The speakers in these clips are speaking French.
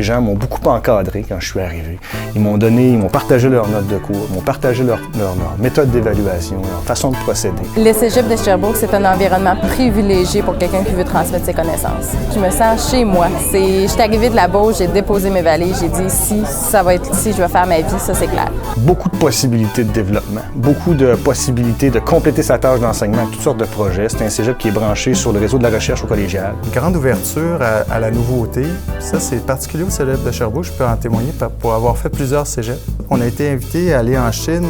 gens m'ont beaucoup encadré quand je suis arrivé. Ils m'ont partagé leurs notes de cours, m'ont partagé leur méthode d'évaluation, leur façon de procéder. Le Cégep de Sherbrooke, c'est un environnement privilégié pour quelqu'un qui veut transmettre ses connaissances. Je me sens chez moi. Je suis arrivée de la Beauce, j'ai déposé mes valises, j'ai dit ici, ça va être ici, je vais faire ma vie, ça c'est clair. Beaucoup de possibilités de développement, beaucoup de possibilités de compléter sa tâche d'enseignement avec toutes sortes de projets. C'est un cégep qui est branché sur le réseau de la recherche au collégial. Une grande ouverture à la nouveauté. Ça, c'est particulier au Cégep de Sherbrooke. Je peux en témoigner pour avoir fait plusieurs cégeps. On a été invité à aller en Chine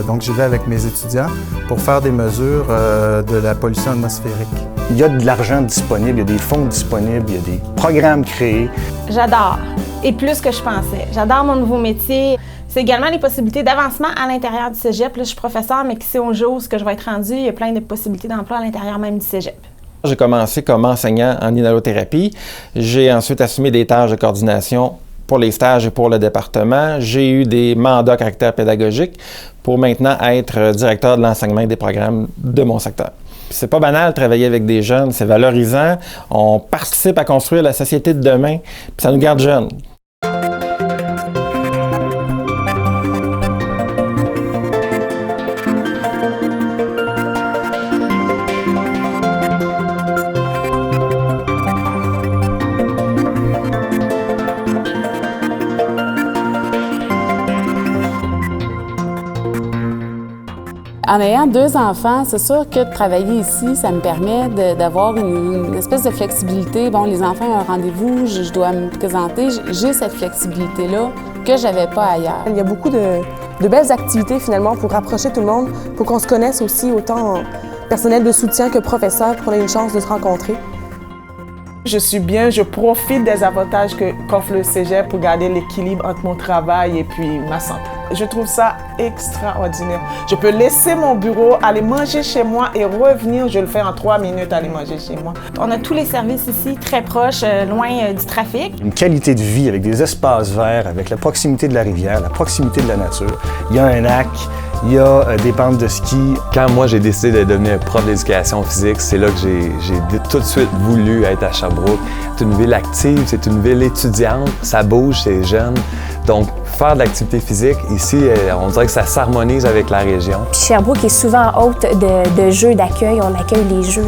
donc j'y vais avec mes étudiants pour faire des mesures de la pollution atmosphérique. Il y a de l'argent disponible, il y a des fonds disponibles, il y a des programmes créés. J'adore, et plus que je pensais. J'adore mon nouveau métier. C'est également les possibilités d'avancement à l'intérieur du cégep. Là, je suis professeure, mais qui sait au jour où ce que je vais être rendue, il y a plein de possibilités d'emploi à l'intérieur même du cégep. J'ai commencé comme enseignant en inhalothérapie. J'ai ensuite assumé des tâches de coordination pour les stages et pour le département. J'ai eu des mandats à caractère pédagogique pour maintenant être directeur de l'enseignement et des programmes de mon secteur. C'est pas banal de travailler avec des jeunes, c'est valorisant. On participe à construire la société de demain, puis ça nous garde jeunes. En ayant 2 enfants, c'est sûr que de travailler ici, ça me permet d'avoir une espèce de flexibilité. Bon, les enfants ont un rendez-vous, je dois me présenter. J'ai cette flexibilité-là que je n'avais pas ailleurs. Il y a beaucoup de belles activités finalement pour rapprocher tout le monde, pour qu'on se connaisse aussi autant en personnel de soutien que professeur, pour qu'on ait une chance de se rencontrer. Je suis bien, je profite des avantages qu'offre le cégep pour garder l'équilibre entre mon travail et puis ma santé. Je trouve ça extraordinaire. Je peux laisser mon bureau, aller manger chez moi et revenir, je le fais en 3 minutes, aller manger chez moi. On a tous les services ici, très proches, loin du trafic. Une qualité de vie avec des espaces verts, avec la proximité de la rivière, la proximité de la nature. Il y a un lac, il y a des pentes de ski. Quand moi j'ai décidé de devenir prof d'éducation physique, c'est là que j'ai tout de suite voulu être à Sherbrooke. C'est une ville active, c'est une ville étudiante, ça bouge, c'est jeune. Donc, faire de l'activité physique, ici, on dirait que ça s'harmonise avec la région. Puis Sherbrooke est souvent hôte de jeux d'accueil. On accueille des jeux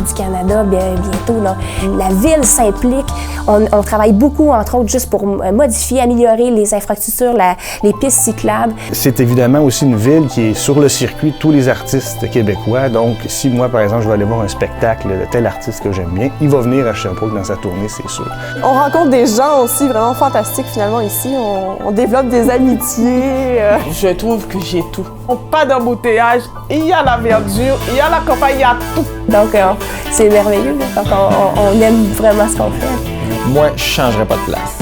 du Canada bientôt. Là. La ville s'implique. On travaille beaucoup, entre autres, juste pour modifier, améliorer les infrastructures, les pistes cyclables. C'est évidemment aussi une ville qui est sur le circuit de tous les artistes québécois. Donc, si moi, par exemple, je vais aller voir un spectacle de tel artiste que j'aime bien, il va venir à Sherbrooke dans sa tournée, c'est sûr. On rencontre des gens aussi vraiment fantastiques finalement ici. On développe des amitiés. Je trouve que j'ai tout. Pas d'embouteillage, il y a la verdure, il y a la campagne, il y a tout. Donc, c'est merveilleux. Donc, on aime vraiment ce qu'on fait. Moi, je ne changerais pas de place.